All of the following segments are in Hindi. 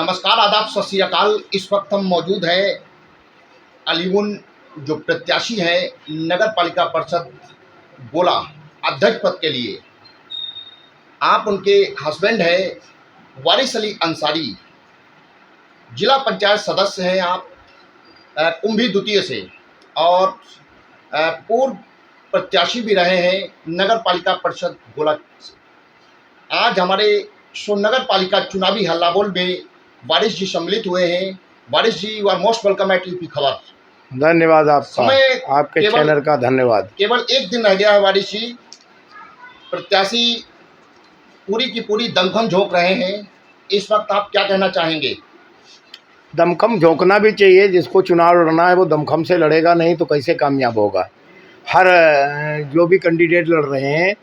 नमस्कार, आदाब, सत श्री अकाल। इस वक्त हम मौजूद हैं अलीगुन जो प्रत्याशी हैं नगर पालिका परिषद गोला अध्यक्ष पद के लिए। आप उनके हस्बैंड हैं वारिस अली अंसारी, जिला पंचायत सदस्य हैं आप कुंभी द्वितीय से, और पूर्व प्रत्याशी भी रहे हैं नगर पालिका परिषद गोला से। आज हमारे नगर पालिका चुनावी हल्लाबोल में वारिस जी सम्मिलित हुए हैं। Waris ji, you are most welcome at UP Khabar. धन्यवाद आपका, आपके चैनल का धन्यवाद। केवल एक दिन रह गया है वारिस जी, प्रत्याशी पूरी की पूरी दमखम झोंक रहे हैं। इस वक्त आप क्या कहना चाहेंगे? दमखम झोंकना भी चाहिए, जिसको चुनाव लड़ना है वो दमखम से लड़ेगा, नहीं तो कैसे कामयाब होगा। हर जो भी कैंडिडेट लड़ रहे हैं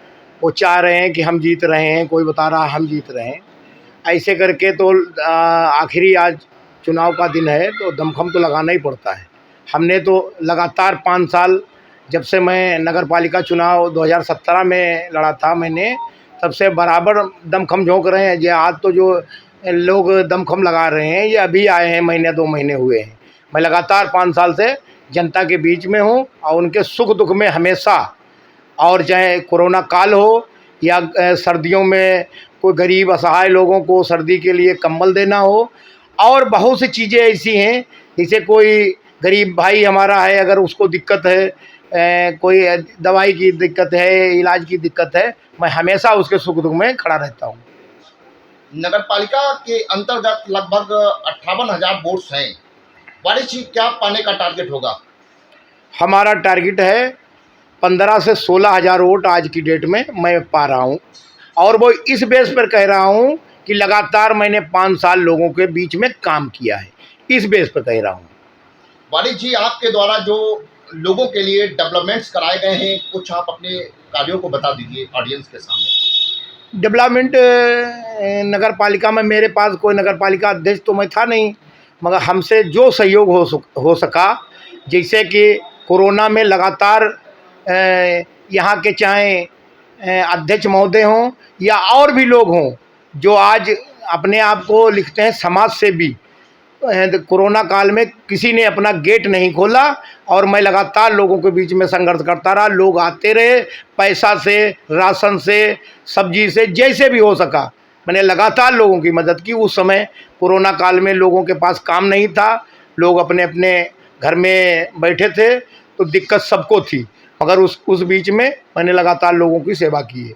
वो चाह रहे हैं कि हम जीत रहे हैं, कोई बता रहा हम जीत रहे हैं, ऐसे करके तो आखिरी आज चुनाव का दिन है तो दमखम तो लगाना ही पड़ता है। हमने तो लगातार 5 साल, जब से मैं नगर पालिका चुनाव 2017 में लड़ा था मैंने, तब से बराबर दमखम झोंक रहे हैं। ये आज तो जो लोग दमखम लगा रहे हैं ये अभी आए हैं, महीने 2 महीने हुए हैं। मैं लगातार 5 साल से जनता के बीच में हूँ और उनके सुख दुख में हमेशा, और चाहे कोरोना काल हो या सर्दियों में कोई गरीब असहाय लोगों को सर्दी के लिए कंबल देना हो, और बहुत सी चीज़ें ऐसी हैं, जैसे कोई गरीब भाई हमारा है, अगर उसको दिक्कत है, कोई दवाई की दिक्कत है, इलाज की दिक्कत है, मैं हमेशा उसके सुख दुख में खड़ा रहता हूँ। नगर पालिका के अंतर्गत लगभग 58,000 वोट्स हैं। वारिस जी, क्या पाने का टारगेट होगा? हमारा टारगेट है 15 से 16,000 वोट आज की डेट में मैं पा रहा हूँ, और वो इस बेस पर कह रहा हूँ कि लगातार मैंने 5 साल लोगों के बीच में काम किया है, इस बेस पर कह रहा हूँ। वारिस जी, आपके द्वारा जो लोगों के लिए डेवलपमेंट्स कराए गए हैं, कुछ आप अपने कार्यों को बता दीजिए ऑडियंस के सामने। डेवलपमेंट नगर पालिका में, मेरे पास कोई नगर पालिका अध्यक्ष तो मैं था नहीं, मगर हमसे जो सहयोग हो सका, जैसे कि कोरोना में लगातार यहाँ के चाहे अध्यक्ष महोदय हों या और भी लोग हों जो आज अपने आप को लिखते हैं समाज सेवी, कोरोना काल में किसी ने अपना गेट नहीं खोला और मैं लगातार लोगों के बीच में संघर्ष करता रहा। लोग आते रहे, पैसा से, राशन से, सब्जी से, जैसे भी हो सका मैंने लगातार लोगों की मदद की। उस समय कोरोना काल में लोगों के पास काम नहीं था, लोग अपने अपने घर में बैठे थे, तो दिक्कत सबको थी, मगर उस बीच में मैंने लगातार लोगों की सेवा की है।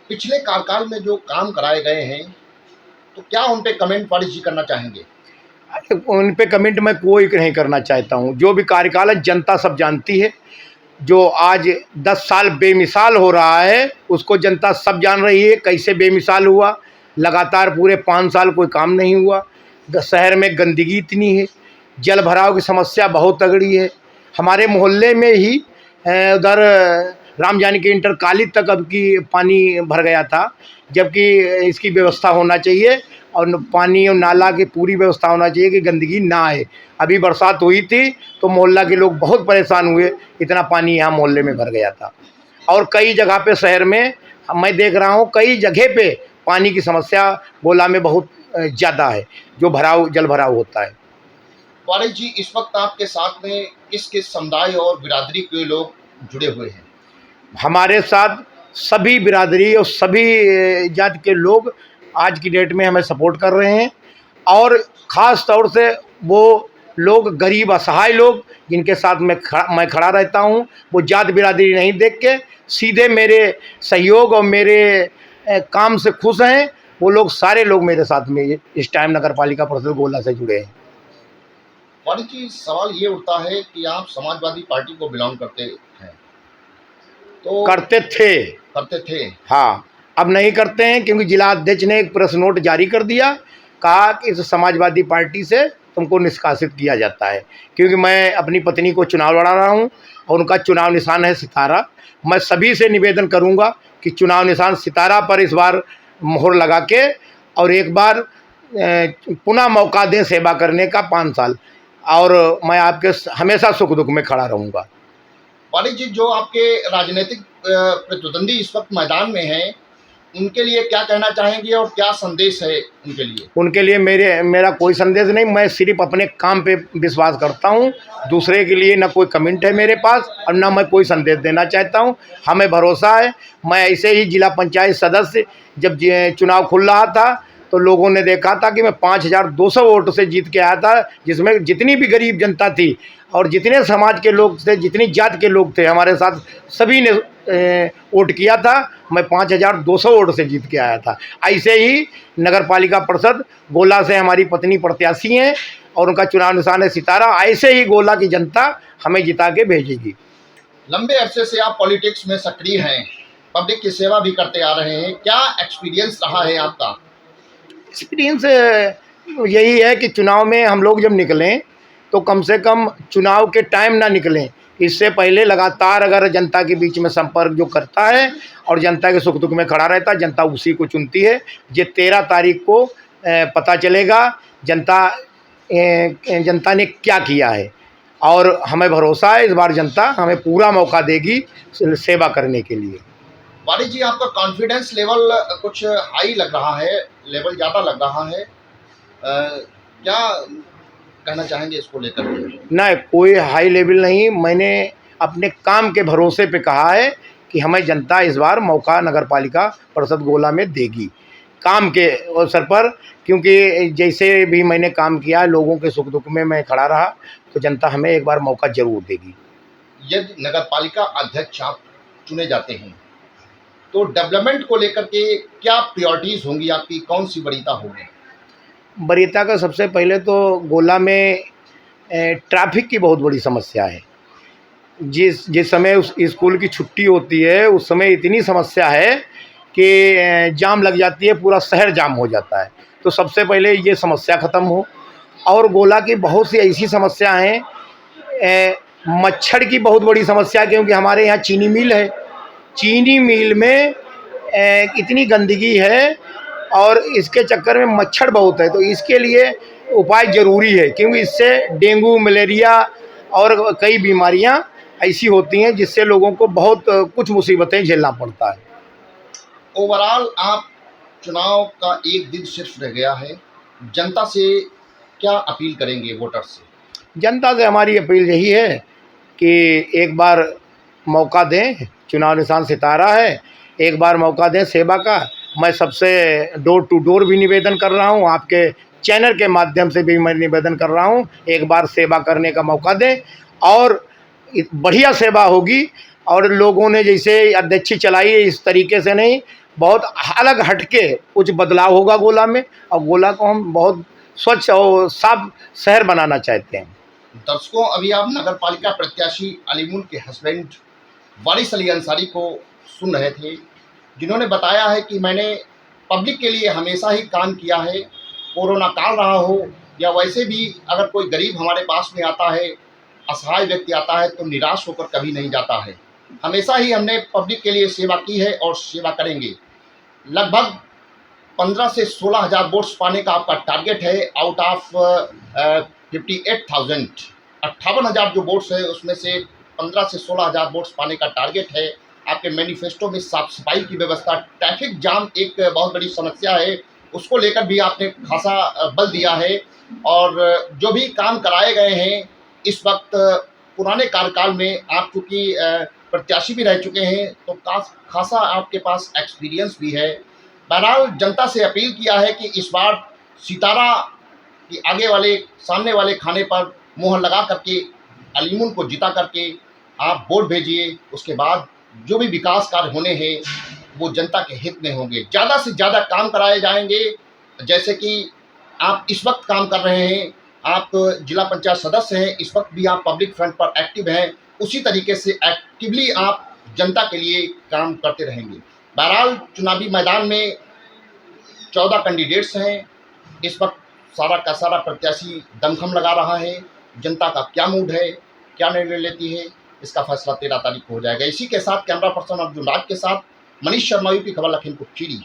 पिछले कार्यकाल में जो काम कराए गए हैं, तो क्या उन पे कमेंट वारिस जी करना चाहेंगे? उन पे कमेंट मैं कोई नहीं करना चाहता हूँ। जो भी कार्यकाल है जनता सब जानती है। जो आज 10 साल बेमिसाल हो रहा है उसको जनता सब जान रही है, कैसे बेमिसाल हुआ। लगातार पूरे 5 साल कोई काम नहीं हुआ। शहर में गंदगी इतनी है, जल भराव की समस्या बहुत तगड़ी है। हमारे मोहल्ले में ही उधर राम जानकी इंटर कॉलेज तक अब की पानी भर गया था, जबकि इसकी व्यवस्था होना चाहिए और पानी और नाला की पूरी व्यवस्था होना चाहिए कि गंदगी ना आए। अभी बरसात हुई थी तो मोहल्ला के लोग बहुत परेशान हुए, इतना पानी यहाँ मोहल्ले में भर गया था। और कई जगह पे शहर में मैं देख रहा हूँ, कई जगह पे पानी की समस्या गोला में बहुत ज़्यादा है, जो जल भराव होता है। वारिस जी, इस वक्त आपके साथ में किस किस समुदाय और बिरादरी के लोग जुड़े हुए हैं? हमारे साथ सभी बिरादरी और सभी जाति के लोग आज की डेट में हमें सपोर्ट कर रहे हैं, और ख़ास तौर से वो लोग गरीब असहाय लोग जिनके साथ मैं खड़ा रहता हूँ, वो जात बिरादरी नहीं देख के सीधे मेरे सहयोग और मेरे काम से खुश हैं। वो लोग सारे लोग मेरे साथ में इस टाइम नगर पालिका परिषद गोला से जुड़े हैं। वारिस जी, सवाल ये उठता है कि आप समाजवादी पार्टी को बिलोंग करते हैं, तो करते थे, हाँ, अब नहीं करते हैं, क्योंकि जिला अध्यक्ष ने एक प्रेस नोट जारी कर दिया, कहा कि इस समाजवादी पार्टी से तुमको निष्कासित किया जाता है। क्योंकि मैं अपनी पत्नी को चुनाव लड़ा रहा हूँ और उनका चुनाव निशान है सितारा। मैं सभी से निवेदन करूँगा कि चुनाव निशान सितारा पर इस बार मोहर लगा के, और एक बार पुनः मौका दें सेवा करने का 5 साल, और मैं आपके हमेशा सुख दुख में खड़ा रहूँगा। वारिस जी, जो आपके राजनीतिक प्रतिद्वंदी इस वक्त मैदान में हैं, उनके लिए क्या कहना चाहेंगे और क्या संदेश है उनके लिए? उनके लिए मेरा कोई संदेश नहीं, मैं सिर्फ अपने काम पे विश्वास करता हूँ। दूसरे के लिए ना कोई कमेंट है मेरे पास और ना मैं कोई संदेश देना चाहता हूँ। हमें भरोसा है, मैं ऐसे ही जिला पंचायत सदस्य जब चुनाव खुल रहा था तो लोगों ने देखा था कि मैं 5200 वोट से जीत के आया था, जिसमें जितनी भी गरीब जनता थी और जितने समाज के लोग थे, जितनी जात के लोग थे हमारे साथ, सभी ने वोट किया था। मैं 5200 वोट से जीत के आया था। ऐसे ही नगर पालिका परिषद गोला से हमारी पत्नी प्रत्याशी हैं और उनका चुनाव निशान है सितारा। ऐसे ही गोला की जनता हमें जिता के भेजेगी। लंबे अरसे से आप पॉलिटिक्स में सक्रिय हैं, पब्लिक की सेवा भी करते आ रहे हैं, क्या एक्सपीरियंस रहा है आपका? एक्सपीरियंस यही है कि चुनाव में हम लोग जब निकलें तो कम से कम चुनाव के टाइम ना निकलें, इससे पहले लगातार अगर जनता के बीच में संपर्क जो करता है और जनता के सुख दुख में खड़ा रहता है, जनता उसी को चुनती है। ये 13 तारीख को पता चलेगा जनता ने क्या किया है और हमें भरोसा है इस बार जनता हमें पूरा मौका देगी सेवा करने के लिए। वाणी जी, आपका कॉन्फिडेंस लेवल कुछ हाई लग रहा है, लेवल ज़्यादा लग रहा है, क्या कहना चाहेंगे इसको लेकर के? नहीं, कोई हाई लेवल नहीं, मैंने अपने काम के भरोसे पे कहा है कि हमें जनता इस बार मौका नगर पालिका परिषद गोला में देगी, काम के अवसर पर। क्योंकि जैसे भी मैंने काम किया, लोगों के सुख दुख में मैं खड़ा रहा, तो जनता हमें एक बार मौका ज़रूर देगी। यदि नगर पालिका अध्यक्ष आप चुने जाते हैं तो डेवलपमेंट को लेकर के क्या प्रायोरिटीज़ होंगी आपकी, कौन सी वरीयता होगी? वरीयता का सबसे पहले तो गोला में ट्रैफिक की बहुत बड़ी समस्या है। जिस समय उस स्कूल की छुट्टी होती है उस समय इतनी समस्या है कि जाम लग जाती है, पूरा शहर जाम हो जाता है। तो सबसे पहले ये समस्या ख़त्म हो। और गोला की बहुत सी ऐसी समस्या हैं, मच्छर की बहुत बड़ी समस्या है, क्योंकि हमारे यहाँ चीनी मिल है। चीनी मिल में इतनी गंदगी है और इसके चक्कर में मच्छर बहुत है, तो इसके लिए उपाय ज़रूरी है, क्योंकि इससे डेंगू, मलेरिया और कई बीमारियां ऐसी होती हैं जिससे लोगों को बहुत कुछ मुसीबतें झेलना पड़ता है। ओवरऑल आप चुनाव का एक दिन सिर्फ रह गया है, जनता से क्या अपील करेंगे वोटर से? जनता से हमारी अपील यही है कि एक बार मौका दें, चुनाव निशान सितारा है, एक बार मौका दें सेवा का। मैं सबसे डोर टू डोर भी निवेदन कर रहा हूं, आपके चैनल के माध्यम से भी मैं निवेदन कर रहा हूं, एक बार सेवा करने का मौका दें और बढ़िया सेवा होगी। और लोगों ने जैसे अध्यक्षी चलाई है इस तरीके से नहीं, बहुत अलग हटके कुछ बदलाव होगा गोला में, और गोला को हम बहुत स्वच्छ और साफ शहर बनाना चाहते हैं। दर्शकों, अभी आप नगर पालिका प्रत्याशी अलीमुन के हस्बैंड वारिस अली अंसारी को सुन रहे थे, जिन्होंने बताया है कि मैंने पब्लिक के लिए हमेशा ही काम किया है, कोरोना काल रहा हो या वैसे भी अगर कोई गरीब हमारे पास में आता है, असहाय व्यक्ति आता है, तो निराश होकर कभी नहीं जाता है। हमेशा ही हमने पब्लिक के लिए सेवा की है और सेवा करेंगे। लगभग 15 से 16 हज़ार वोट्स पाने का आपका टारगेट है आउट ऑफ 58,000। 58,000 जो वोट्स है उसमें से 15 से 16 हज़ार वोट्स पाने का टारगेट है। आपके मैनिफेस्टो में साफ सफाई की व्यवस्था, ट्रैफिक जाम एक बहुत बड़ी समस्या है, उसको लेकर भी आपने खासा बल दिया है। और जो भी काम कराए गए हैं इस वक्त, पुराने कार्यकाल में आप चूँकि प्रत्याशी भी रह चुके हैं तो खासा आपके पास एक्सपीरियंस भी है। बहरहाल जनता से अपील किया है कि इस बार सितारा की आगे वाले सामने वाले खाने पर मोहर लगा करके अलीमुन को जिता करके आप वोट भेजिए। उसके बाद जो भी विकास कार्य होने हैं वो जनता के हित में होंगे, ज़्यादा से ज़्यादा काम कराए जाएंगे। जैसे कि आप इस वक्त काम कर रहे हैं, आप जिला पंचायत सदस्य हैं, इस वक्त भी आप पब्लिक फ्रंट पर एक्टिव हैं, उसी तरीके से एक्टिवली आप जनता के लिए काम करते रहेंगे। बहरहाल चुनावी मैदान में 14 कैंडिडेट्स हैं। इस वक्त सारा का सारा प्रत्याशी दमखम लगा रहा है। जनता का क्या मूड है, क्या निर्णय लेती है, इसका फैसला 13 तारीख को हो जाएगा। इसी के साथ कैमरा पर्सन अर्जुन राज के साथ मनीष शर्मा, यूपी खबर, लखीमपुर खीरी।